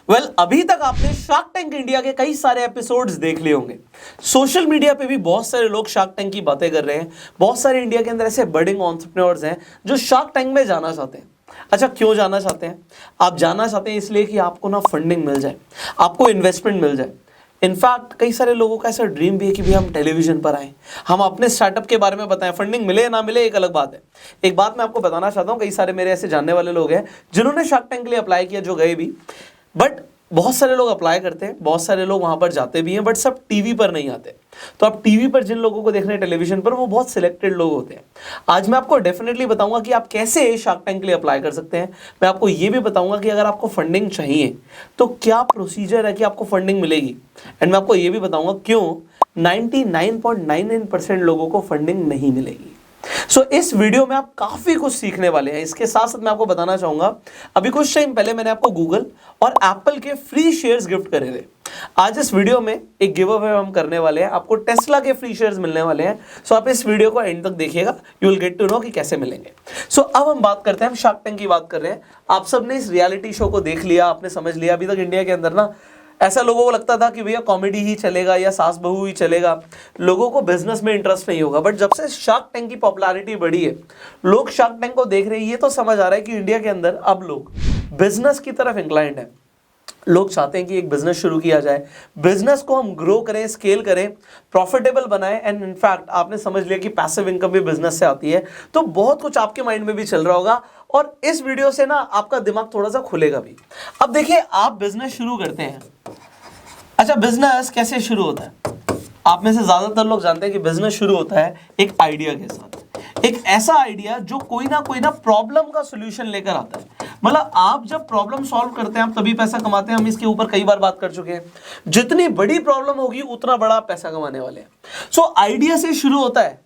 अभी तक आपने शार्क टैंक इंडिया के कई सारे एपिसोड्स देख लिए होंगे। सोशल मीडिया पे भी बहुत सारे लोग शार्क टैंक की बातें कर रहे हैं। बहुत सारे इंडिया के अंदर ऐसे बडिंग एंटरप्रेन्योर्स हैं जो शार्क टैंक में जाना चाहते हैं। अच्छा, क्यों जाना चाहते हैं? आप जाना चाहते हैं इसलिए कि आपको ना फंडिंग मिल जाए, आपको इन्वेस्टमेंट मिल जाए। इनफैक्ट कई सारे लोगों का ऐसा ड्रीम भी है कि भी हम टेलीविजन पर आए, हम अपने स्टार्टअप के बारे में बताएं। फंडिंग मिले या ना मिले एक अलग बात है। एक बात मैं आपको बताना चाहता हूं, कई सारे मेरे ऐसे जानने वाले लोग हैं जिन्होंने शार्क टैंक के लिए अप्लाई किया, जो गए भी। बट बहुत सारे लोग अप्लाई करते हैं, बहुत सारे लोग वहां पर जाते भी हैं, बट सब टीवी पर नहीं आते। तो आप टीवी पर जिन लोगों को देख रहे हैं टेलीविजन पर, वो बहुत सिलेक्टेड लोग होते हैं। आज मैं आपको डेफिनेटली बताऊंगा कि आप कैसे शार्क टैंक के लिए अप्लाई कर सकते हैं। मैं आपको ये भी बताऊंगा कि अगर आपको फंडिंग चाहिए तो क्या प्रोसीजर है कि आपको फंडिंग मिलेगी। एंड मैं आपको ये भी बताऊंगा क्यों 99.99% लोगों को फंडिंग नहीं मिलेगी। इस वीडियो में आप काफी कुछ सीखने वाले हैं। इसके साथ साथ मैं आपको बताना चाहूंगा, अभी कुछ टाइम पहले मैंने आपको गूगल और एप्पल के फ्री शेयर्स गिफ्ट करे थे। आज इस वीडियो में एक गिव अवे हम करने वाले हैं, आपको टेस्ला के फ्री शेयर्स मिलने वाले हैं। आप इस वीडियो को एंड तक देखिएगा, you will get to know कि कैसे मिलेंगे। अब हम बात करते हैं, हम शार्क टैंक की बात कर रहे हैं। आप सबने इस रियलिटी शो को देख लिया, आपने समझ लिया। अभी तक इंडिया के अंदर ना ऐसा लोगों को लगता था कि भैया कॉमेडी ही चलेगा या सास बहू ही चलेगा, लोगों को बिजनेस में इंटरेस्ट नहीं होगा। बट जब से शार्क टैंक की पॉपुलैरिटी बढ़ी है, लोग शार्क टैंक को देख रहे हैं, ये तो समझ आ रहा है कि इंडिया के अंदर अब लोग बिजनेस की तरफ इंक्लाइंड है। लोग चाहते हैं कि एक बिजनेस शुरू किया जाए, बिजनेस को हम ग्रो करें, स्केल करें, प्रॉफिटेबल बनाएं। एंड इनफैक्ट आपने समझ लिया कि पैसिव इनकम भी बिजनेस से आती है। तो बहुत कुछ आपके माइंड में भी चल रहा होगा और इस वीडियो से ना आपका दिमाग थोड़ा सा खुलेगा भी। अब देखिए, आप बिजनेस शुरू करते हैं। अच्छा, बिजनेस कैसे शुरू होता है? आप में से ज्यादातर लोग जानते हैं कि बिजनेस शुरू होता है एक आइडिया के साथ। एक ऐसा आइडिया जो कोई ना प्रॉब्लम का सॉल्यूशन लेकर आता है। मतलब आप जब प्रॉब्लम सॉल्व करते हैं, आप तभी पैसा कमाते हैं। हम इसके ऊपर कई बार बात कर चुके हैं। जितनी बड़ी प्रॉब्लम होगी उतना बड़ा पैसा कमाने वाले हैं। आइडिया से शुरू होता है।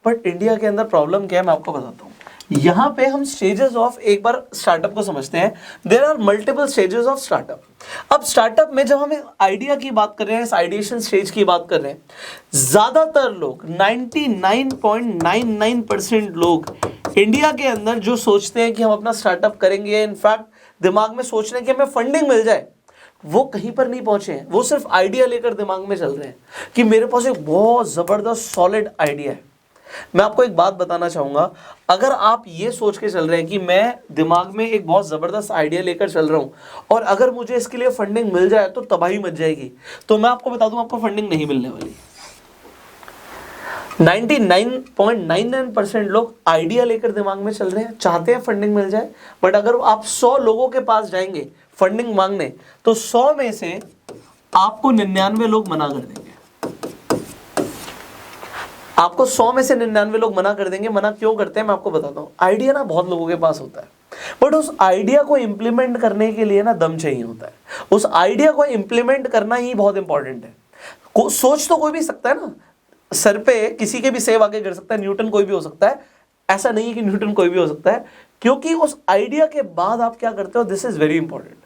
बट इंडिया के अंदर प्रॉब्लम क्या है, मैं आपको बताता हूं। यहां पे हम स्टेजेस ऑफ एक बार स्टार्टअप को समझते हैं। There are multiple stages of startup. अब स्टार्टअप में जब हम आइडिया की बात कर रहे हैं, इस आइडिएशन स्टेज की बात कर रहे हैं, ज्यादातर लोग 99.99% लोग इंडिया के अंदर जो सोचते हैं कि हम अपना स्टार्टअप करेंगे, इनफैक्ट दिमाग में सोच रहे हैं कि हमें फंडिंग मिल जाए, वो कहीं पर नहीं पहुंचे हैं। वो सिर्फ आइडिया लेकर दिमाग में चल रहे हैं कि मेरे पास एक बहुत जबरदस्त सॉलिड आइडिया है। मैं आपको एक बात बताना चाहूंगा, अगर आप ये सोच के चल रहे हैं कि मैं दिमाग में एक बहुत जबरदस्त आइडिया लेकर चल रहा हूं और अगर मुझे इसके लिए फंडिंग मिल जाए तो तबाही मच जाएगी, तो मैं आपको बता दूं आपको फंडिंग नहीं मिलने वाली। 99.99% लोग आइडिया लेकर दिमाग में चल रहे हैं, चाहते हैं फंडिंग मिल जाए। बट अगर आप 100 लोगों के पास जाएंगे फंडिंग मांगने, तो 100 में से आपको 99 लोग मना कर देंगे। आपको 100 में से 99 लोग मना कर देंगे। मना क्यों करते हैं मैं आपको बताता हूं। आइडिया ना बहुत लोगों के पास होता है, बट उस आइडिया को इंप्लीमेंट करने के लिए ना दम चाहिए होता है। उस आइडिया को इंप्लीमेंट करना ही बहुत इंपॉर्टेंट है। सोच तो कोई भी सकता है ना, सर पे किसी के भी सेब आगे गिर सकता है, न्यूटन कोई भी हो सकता है। ऐसा नहीं है कि न्यूटन कोई भी हो सकता है, क्योंकि उस आइडिया के बाद आप क्या करते हो, this is very important.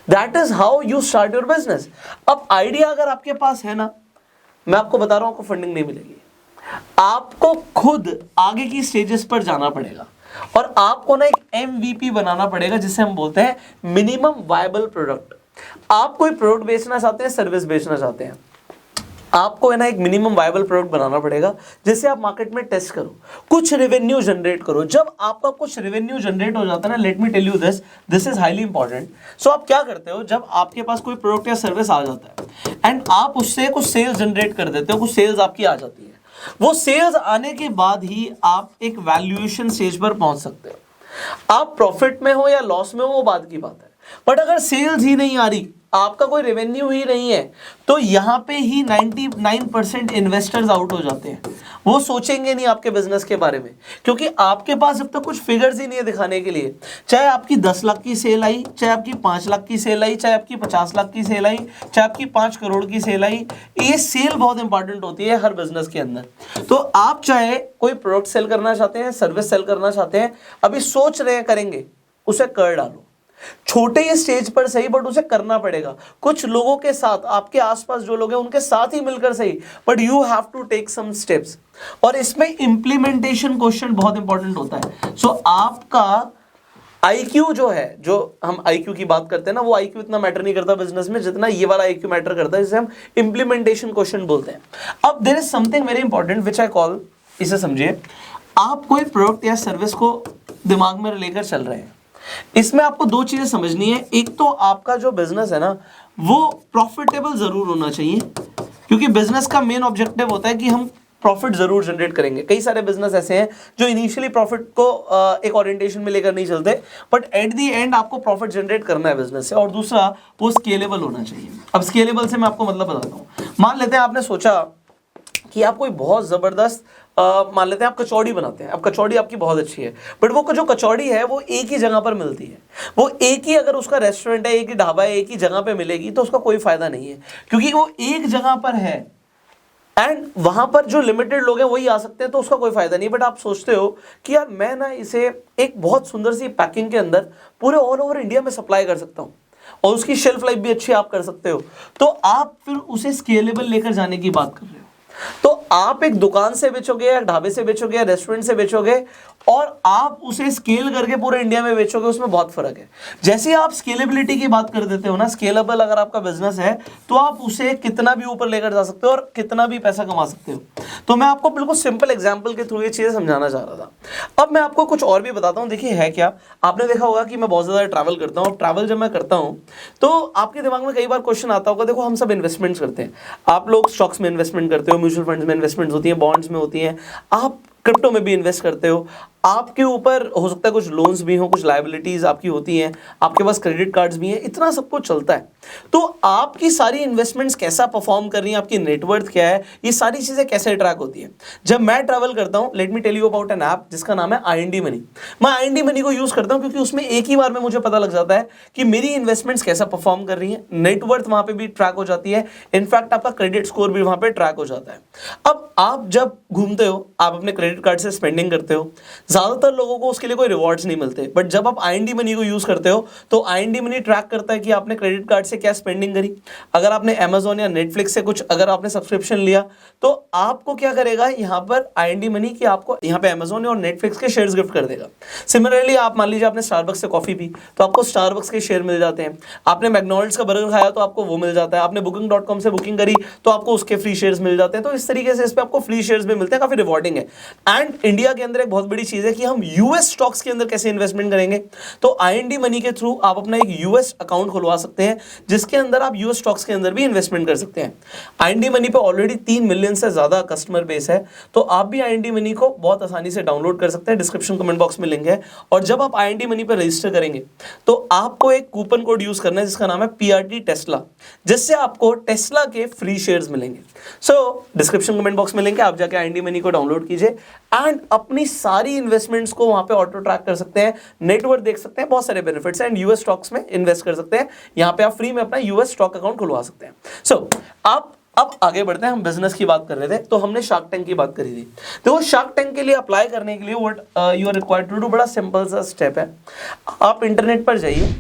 That is how you start your business. अब आइडिया अगर आपके पास है ना, मैं आपको बता रहा हूं, आपको फंडिंग नहीं मिलेगी। आपको खुद आगे की स्टेजेस पर जाना पड़ेगा और आपको ना एक MVP बनाना पड़ेगा, जिसे हम बोलते हैं मिनिमम वायबल प्रोडक्ट। आप कोई प्रोडक्ट बेचना चाहते हैं, सर्विस बेचना चाहते हैं, आपको है ना एक मिनिमम वायबल प्रोडक्ट बनाना पड़ेगा, जिससे आप मार्केट में टेस्ट करो, कुछ रेवेन्यू जनरेट करो। जब आपका कुछ रेवेन्यू जनरेट हो जाता है ना, let me tell you this is highly important. आप क्या करते हो, जब आपके पास कोई प्रोडक्ट या सर्विस आ जाता है एंड आप उससे कुछ सेल्स जनरेट कर देते हो, कुछ सेल्स आपकी आ जाती है, वो सेल्स आने के बाद ही आप एक वैल्यूएशन स्टेज पर पहुंच सकते हो। आप प्रॉफिट में हो या लॉस में हो, वो बात की बात है। बट अगर सेल्स ही नहीं आ रही, आपका कोई रेवेन्यू ही नहीं है, तो यहां पे ही 99% इन्वेस्टर्स आउट हो जाते हैं। वो सोचेंगे नहीं आपके बिजनेस के बारे में, क्योंकि आपके पास जब तक कुछ फिगर्स ही नहीं है दिखाने के लिए। चाहे आपकी 10 लाख की सेल आई, चाहे आपकी 5 लाख की सेल आई, चाहे आपकी 50 लाख की सेल आई, चाहे आपकी 5 करोड़ की सेल आई, ये सेल बहुत इंपॉर्टेंट होती है हर बिजनेस के अंदर। तो आप चाहे कोई प्रोडक्ट सेल करना चाहते हैं, सर्विस सेल करना चाहते हैं, अभी सोच रहे हैं करेंगे, उसे कर डालो। छोटे ही स्टेज पर सही, बट उसे करना पड़ेगा। कुछ लोगों के साथ, आपके आसपास जो लोग हैं उनके साथ ही मिलकर सही, but you have to take some steps. और इसमें इंप्लीमेंटेशन क्वेश्चन बहुत इंपॉर्टेंट होता है। आपका IQ जो है, जो हम IQ की बात करते हैं ना, वो IQ इतना मैटर नहीं करता बिजनेस में जितना ये वाला IQ मैटर करता है, जिसे हम इंप्लीमेंटेशन क्वेश्चन बोलते हैं। अब there is something very important which I call, इसे समझिए, आप कोई प्रोडक्ट या सर्विस को दिमाग में लेकर चल रहे हैं, इसमें आपको दो चीजें समझनी है। एक तो आपका जो बिजनेस है ना, वो प्रॉफिटेबल जरूर होना चाहिए, क्योंकि बिजनेस का मेन ऑब्जेक्टिव होता है कि हम प्रॉफिट जरूर जनरेट करेंगे। कई सारे बिजनेस ऐसे हैं जो इनिशियली प्रॉफिट को एक ओरिएंटेशन में लेकर नहीं चलते, बट एट दी एंड आपको प्रॉफिट जनरेट करना है बिजनेस से। और दूसरा, वो स्केलेबल होना चाहिए। अब स्केलेबल से मैं आपको मतलब बताता हूँ। मान लेते हैं आपने सोचा कि आप कोई बहुत जबरदस्त मान लेते हैं आप कचौड़ी बनाते हैं। अब कचौड़ी आपकी बहुत अच्छी है, बट वो जो कचौड़ी है वो एक ही जगह पर मिलती है, वो एक ही, अगर उसका रेस्टोरेंट है, एक ही ढाबा है, एक ही जगह पे मिलेगी, तो उसका कोई फायदा नहीं है, क्योंकि वो एक जगह पर है एंड वहां पर जो लिमिटेड लोग हैं वही आ सकते हैं, तो उसका कोई फायदा नहीं। बट आप सोचते हो कि यार मैं ना इसे एक बहुत सुंदर सी पैकिंग के अंदर पूरे ऑल ओवर इंडिया में सप्लाई कर सकता हूं, और उसकी शेल्फ लाइफ भी अच्छी आप कर सकते हो, तो आप फिर उसे स्केलेबल लेकर जाने की बात कर रहे हो। तो आप एक दुकान से बेचोगे या ढाबे से बेचोगे या रेस्टोरेंट से बेचोगे, और आप उसे स्केल करके पूरे इंडिया में बेचोगे, उसमें बहुत फर्क है। जैसे ही आप स्केलेबिलिटी की बात कर देते हो ना, स्केलेबल अगर आपका बिजनेस है तो आप उसे कितना भी ऊपर लेकर जा सकते हो और कितना भी पैसा कमा सकते हो। तो मैं आपको बिल्कुल सिंपल एग्जांपल के थ्रू ये चीजें समझाना चाह रहा था। अब मैं आपको कुछ और भी बताता हूँ। देखिए है क्या, आपने देखा होगा कि मैं बहुत ज्यादा ट्रैवल करता हूँ। ट्रैवल जब मैं करता हूँ तो आपके दिमाग में कई बार क्वेश्चन आता होगा, देखो हम सब इन्वेस्टमेंट्स करते हैं, आप लोग स्टॉक्स में इन्वेस्टमेंट करते हो, म्यूचुअल फंड्स में इन्वेस्टमेंट्स होती हैं, बॉन्ड्स में होती हैं, आप क्रिप्टो में भी इन्वेस्ट करते हो, आपके ऊपर हो सकता है कुछ लोन्स भी हो, कुछ लायबिलिटीज आपकी होती हैं, आपके पास क्रेडिट कार्ड्स भी हैं, इतना सब कुछ चलता है। तो आपकी सारी इन्वेस्टमेंट्स कैसा परफॉर्म कर रही हैं, आपकी नेटवर्थ क्या है, ये सारी चीजें कैसे ट्रैक होती हैं। जब मैं ट्रैवल करता हूं, let me tell you about an app जिसका नाम है IND मनी। मैं IND मनी को यूज करता हूं क्योंकि उसमें एक ही बार में मुझे पता लग जाता है कि मेरी इन्वेस्टमेंट्स कैसा परफॉर्म कर रही है, नेटवर्थ वहां पे भी ट्रैक हो जाती है, इनफैक्ट आपका क्रेडिट स्कोर भी वहां पे ट्रैक हो जाता है। अब आप जब घूमते हो, आप अपने क्रेडिट कार्ड से स्पेंडिंग करते हो, ज्यादातर लोगों को उसके लिए कोई रिवॉर्ड्स नहीं मिलते, बट जब आप IND मनी को यूज करते हो तो IND मनी ट्रैक करता है कि आपने क्रेडिट कार्ड से क्या स्पेंडिंग करी। अगर आपने Amazon या Netflix से कुछ अगर आपने सब्सक्रिप्शन लिया तो आपको क्या करेगा यहाँ पर IND मनी की, आपको यहाँ पे Amazon और Netflix के शेयर्स गिफ्ट कर देगा। सिमिलरली आप मान लीजिए आपने स्टारबक्स से कॉफी पी तो आपको स्टारबक्स के शेयर मिल जाते हैं, आपने मैकडॉनल्ड्स का बर्गर खाया तो आपको वो मिल जाता है, आपने booking.com से बुकिंग करी तो आपको उसके फ्री शेयर्स मिल जाते हैं। तो इस तरीके से इस पे आपको फ्री शेयर्स भी मिलते हैं, काफी रिवॉर्डिंग है। एंड इंडिया के अंदर एक बहुत बड़ी चीज है कि हम यूएस स्टॉक्स के अंदर कैसे इन्वेस्टमेंट करेंगे। तो IND मनी के थ्रू आप अपना एक यूएस अकाउंट खुलवा सकते हैं जिसके अंदर आप यूएस स्टॉक्स के अंदर भी इन्वेस्टमेंट कर सकते हैं। IND मनी पे ऑलरेडी 3 मिलियन से ज्यादा कस्टमर बेस है, तो आप भी IND मनी को बहुत आसानी से डाउनलोड कर सकते हैं। डिस्क्रिप्शन कमेंट बॉक्स में लिंक है। और जब आप IND मनी पर रजिस्टर करेंगे तो आपको एक कूपन कोड यूज करना है जिसका नाम है PRT टेस्ला, जिससे आपको टेस्ला के फ्री शेयर्स मिलेंगे। सो डिस्क्रिप्शन कमेंट बॉक्स में लिंक है, आप जाके IND मनी को डाउनलोड कीजिए एंड अपनी सारी इन्वेस्टमेंट्स को वहां पे ऑटो ट्रैक कर सकते हैं, नेटवर्क देख सकते हैं, बहुत सारे बेनिफिट्स हैं एंड यूएस स्टॉक्स में इन्वेस्ट कर सकते हैं। यहां पे आप फ्री में अपना यूएस स्टॉक अकाउंट खुलवा सकते हैं। सो आप अब आगे बढ़ते हैं। हम बिजनेस की बात कर रहे थे तो हमने शार्क टैंक की बात करी थी। देखो शार्क टैंक के लिए अप्लाई करने के लिए what you are required to do, बड़ा सिंपल सा स्टेप है। आप इंटरनेट पर जाइए,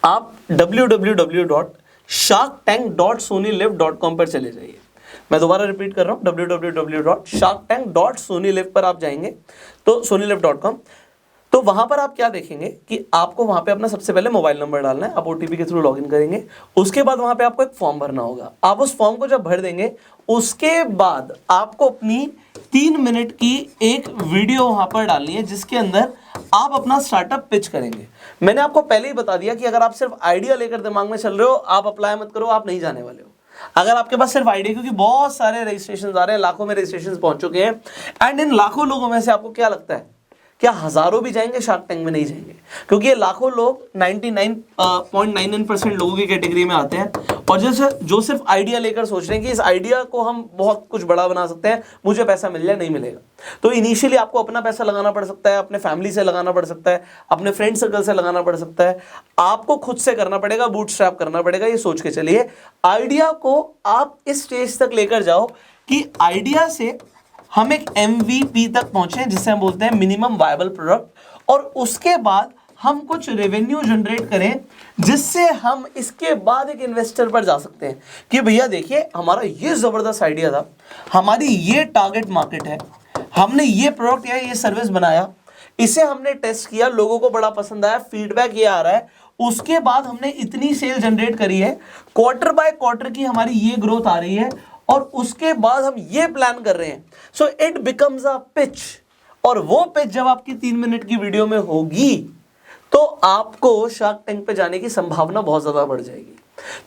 आप www.sharktank.sonyliv.com पर चले जाइए। मैं दोबारा रिपीट कर रहा हूं, www.sharktank.sonyliv पर आप जाएंगे तो sonyliv.com। तो वहां पर आप क्या देखेंगे कि आपको वहां पे अपना सबसे पहले मोबाइल नंबर डालना है, आप OTP के थ्रू लॉगिन करेंगे। उसके बाद वहां पे आपको एक फॉर्म भरना होगा। आप उस फॉर्म को जब भर देंगे उसके बाद आपको अपनी 3 मिनट की एक वीडियो वहां पर डालनी है जिसके अंदर आप अपना स्टार्टअप पिच करेंगे। मैंने आपको पहले ही बता दिया कि अगर आप सिर्फ आइडिया लेकर दिमाग में चल रहे हो, आप अप्लाई मत करो, आप नहीं जाने वाले हो। अगर आपके पास सिर्फ आइडिया, क्योंकि बहुत सारे रजिस्ट्रेशन आ रहे हैं, लाखों में रजिस्ट्रेशन पहुंच चुके हैं एंड इन लाखों लोगों में से आपको क्या लगता है क्या हजारों भी जाएंगे शार्क टैंक में? नहीं जाएंगे, क्योंकि ये लाखों लोग 99.99% लोगों की कैटेगरी में आते हैं और जो सिर्फ आइडिया लेकर सोच रहे हैं कि इस आइडिया को हम बहुत कुछ बड़ा बना सकते हैं, मुझे पैसा मिल जाए। नहीं मिलेगा। तो इनिशियली आपको अपना पैसा लगाना पड़ सकता है, अपने फैमिली से लगाना पड़ सकता है, अपने फ्रेंड सर्कल से लगाना पड़ सकता है, आपको खुद से करना पड़ेगा, बूटस्ट्रैप करना पड़ेगा। ये सोच के चलिए आइडिया को आप इस स्टेज तक लेकर जाओ कि आइडिया से हम एक MVP तक पहुंचे जिसे हम बोलते हैं मिनिमम वायबल प्रोडक्ट, और उसके बाद हम कुछ रेवेन्यू जनरेट करें जिससे हम इसके बाद एक इन्वेस्टर पर जा सकते हैं कि भैया देखिए हमारा ये जबरदस्त आइडिया था, हमारी ये टारगेट मार्केट है, हमने ये प्रोडक्ट या ये सर्विस बनाया, इसे हमने टेस्ट किया, लोगों को बड़ा पसंद आया, फीडबैक ये आ रहा है, उसके बाद हमने इतनी सेल जनरेट करी है, क्वार्टर बाय क्वार्टर की हमारी ये ग्रोथ आ रही है, और उसके बाद हम ये प्लान कर रहे हैं। So it becomes a pitch, और वो पिच जब आपकी 3 मिनट की वीडियो में होगी तो आपको शार्क टैंक पे जाने की संभावना बहुत ज्यादा बढ़ जाएगी।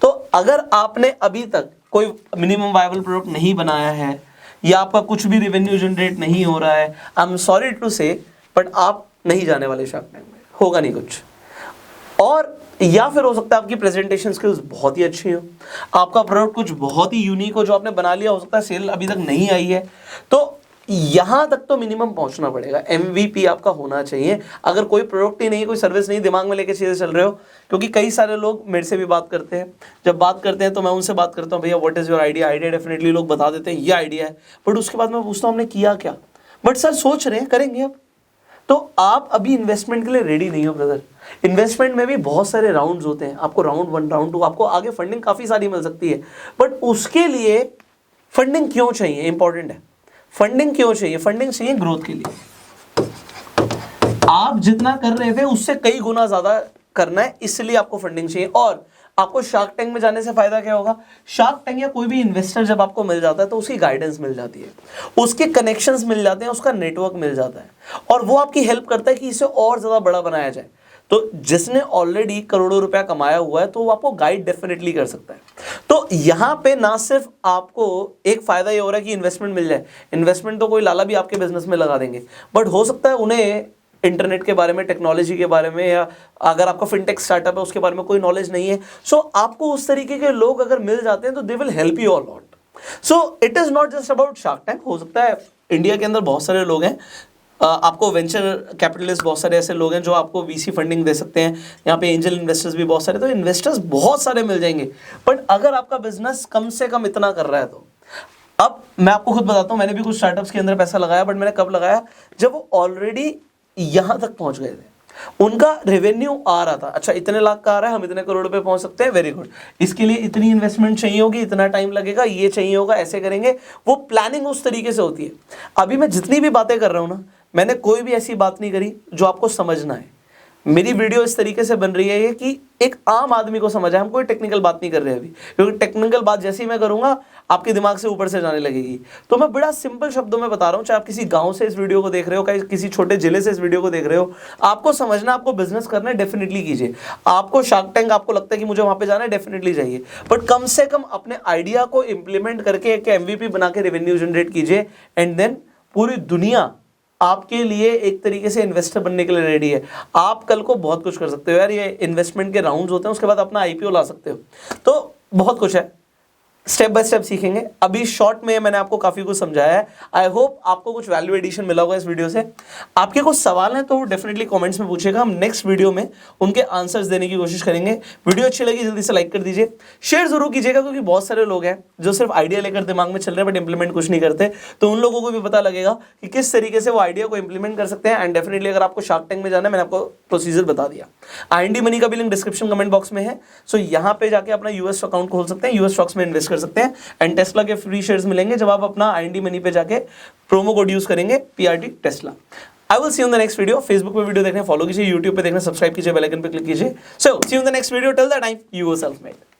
तो अगर आपने अभी तक कोई मिनिमम वायबल प्रोडक्ट नहीं बनाया है, या आपका कुछ भी रेवेन्यू जनरेट नहीं हो रहा है, आई एम सॉरी टू से, बट आप नहीं जाने वाले शार्क टैंक में, होगा नहीं कुछ। और या फिर हो सकता है आपकी प्रेजेंटेशन स्किल्स बहुत ही अच्छी हो, आपका प्रोडक्ट कुछ बहुत ही यूनिक हो जो आपने बना लिया, हो सकता है सेल अभी तक नहीं आई है, तो यहां तक तो मिनिमम पहुंचना पड़ेगा। MVP आपका होना चाहिए। अगर कोई प्रोडक्ट ही नहीं, कोई सर्विस नहीं, दिमाग में लेके चीजें चल रहे हो, क्योंकि कई सारे लोग मेरे से भी बात करते हैं, जब बात करते हैं तो मैं उनसे बात करता हूँ, भैया what is your idea, idea definitely लोग बता देते हैं ये आइडिया है, बट उसके बाद मैं पूछता हूँ हमने किया क्या, बट सर सोच रहे हैं करेंगे अब। तो आप अभी इन्वेस्टमेंट के लिए रेडी नहीं हो ब्रदर। इन्वेस्टमेंट में भी बहुत सारे राउंड्स होते हैं, आपको राउंड 1, राउंड 2, आपको आगे फंडिंग काफी सारी मिल सकती है, बट उसके लिए फंडिंग क्यों चाहिए, इंपॉर्टेंट है। फंडिंग क्यों चाहिए? फंडिंग चाहिए ग्रोथ के लिए। आप जितना कर रहे थे उससे कई गुना ज्यादा करना है, इसलिए आपको फंडिंग चाहिए। और आपको शार्क टैंक में जाने से फायदा क्या होगा? शार्क टैंक या कोई भी इन्वेस्टर जब आपको मिल जाता है तो उसकी गाइडेंस मिल जाती है, उसके कनेक्शंस मिल जाते हैं, उसका नेटवर्क मिल जाता है, और वो आपकी हेल्प करता है कि इसे और ज्यादा बड़ा बनाया जाए। तो जिसने ऑलरेडी करोड़ों रुपया कमाया हुआ है तो वो आपको गाइड डेफिनेटली कर सकता है। तो यहाँ पे ना सिर्फ आपको एक फायदा ये हो रहा है कि इन्वेस्टमेंट मिल जाए, इन्वेस्टमेंट तो कोई लाला भी आपके बिजनेस में लगा देंगे, बट हो सकता है उन्हें इंटरनेट के बारे में, टेक्नोलॉजी के बारे में, या अगर आपका फिनटेक स्टार्टअप है उसके बारे में कोई नॉलेज नहीं है, सो आपको उस तरीके के लोग अगर मिल जाते हैं तो they will help you a lot. So it is not just about shark tank. हो सकता है इंडिया के अंदर बहुत सारे लोग हैं, आपको वेंचर कैपिटलिस्ट बहुत सारे ऐसे लोग हैं जो आपको VC फंडिंग दे सकते हैं, यहाँ पे एंजल इन्वेस्टर्स भी बहुत सारे, तो इन्वेस्टर्स बहुत सारे मिल जाएंगे। बट अगर आपका बिजनेस कम से कम इतना कर रहा है तो, अब मैं आपको खुद बताता हूँ, मैंने भी कुछ स्टार्टअप्स के अंदर पैसा लगाया, बट मैंने कब लगाया? जब वो ऑलरेडी यहाँ तक पहुँच गए थे, उनका रेवेन्यू आ रहा था, अच्छा इतने लाख का आ रहा है, हम इतने करोड़ पे पहुंच सकते हैं, वेरी गुड, इसके लिए इतनी इन्वेस्टमेंट चाहिए होगी, इतना टाइम लगेगा, ये चाहिए होगा, ऐसे करेंगे। वो प्लानिंग उस तरीके से होती है। अभी मैं जितनी भी बातें कर रहा हूं ना, मैंने कोई भी ऐसी बात नहीं करी जो आपको समझना है। मेरी वीडियो इस तरीके से बन रही है ये कि एक आम आदमी को समझ आए, हम कोई टेक्निकल बात नहीं कर रहे अभी, क्योंकि टेक्निकल बात जैसे ही मैं करूंगा आपके दिमाग से ऊपर से जाने लगेगी। तो मैं बड़ा सिंपल शब्दों में बता रहा हूं, चाहे आप किसी गांव से इस वीडियो को देख रहे हो, किसी छोटे जिले से इस वीडियो को देख रहे हो, आपको समझना, आपको बिजनेस करना है, डेफिनेटली कीजिए। आपको शार्क टैंक आपको लगता है कि मुझे वहां पे जाना है, डेफिनेटली जाइए, बट कम से कम अपने आइडिया को इंप्लीमेंट करके एक MVP बना के रेवेन्यू जनरेट कीजिए, एंड देन पूरी दुनिया आपके लिए एक तरीके से इन्वेस्टर बनने के लिए रेडी है। आप कल को बहुत कुछ कर सकते हो यार, ये इन्वेस्टमेंट के राउंड्स होते हैं, उसके बाद अपना IPO ला सकते हो, तो बहुत कुछ है, स्टेप बाय स्टेप सीखेंगे। अभी शॉर्ट में मैंने आपको काफी कुछ समझाया है। आई होप आपको कुछ वैल्यू एडिशन मिला होगा इस वीडियो से। आपके कुछ सवाल हैं तो डेफिनेटली कमेंट्स में पूछेगा, हम नेक्स्ट वीडियो में उनके आंसर्स देने की कोशिश करेंगे। वीडियो अच्छी लगी जल्दी से लाइक कर दीजिए, शेयर जरूर कीजिएगा, क्योंकि बहुत सारे लोग हैं जो सिर्फ आइडिया लेकर दिमाग में चल रहे हैं बट इंप्लीमेंट कुछ नहीं करते, तो उन लोगों को भी पता लगेगा कि किस तरीके से वो आइडिया को इंप्लीमेंट कर सकते हैं। एंड डेफिनेटली अगर आपको शार्क टैंक में जाना है, मैंने आपको प्रोसीजर बता दिया। IND मनी का भी लिंक डिस्क्रिप्शन कमेंट बॉक्स में है, सो यहाँ पे जाके अपना US अकाउंट खोल सकते हैं, US स्टॉक्स में इन्वेस्ट कर सकते हैं, एंड टेस्ला के फ्री शेयर्स मिलेंगे जब आप अपना IND मनी पे जाके प्रोमो कोड यूज करेंगे PRT Tesla. I will see you in the next video. Facebook पे वीडियो देखने फॉलो कीजिए, यूट्यूब पे देखना सब्सक्राइब कीजिए, बेल आइकन पे क्लिक कीजिए। So see you in the next video, till the time you are self made.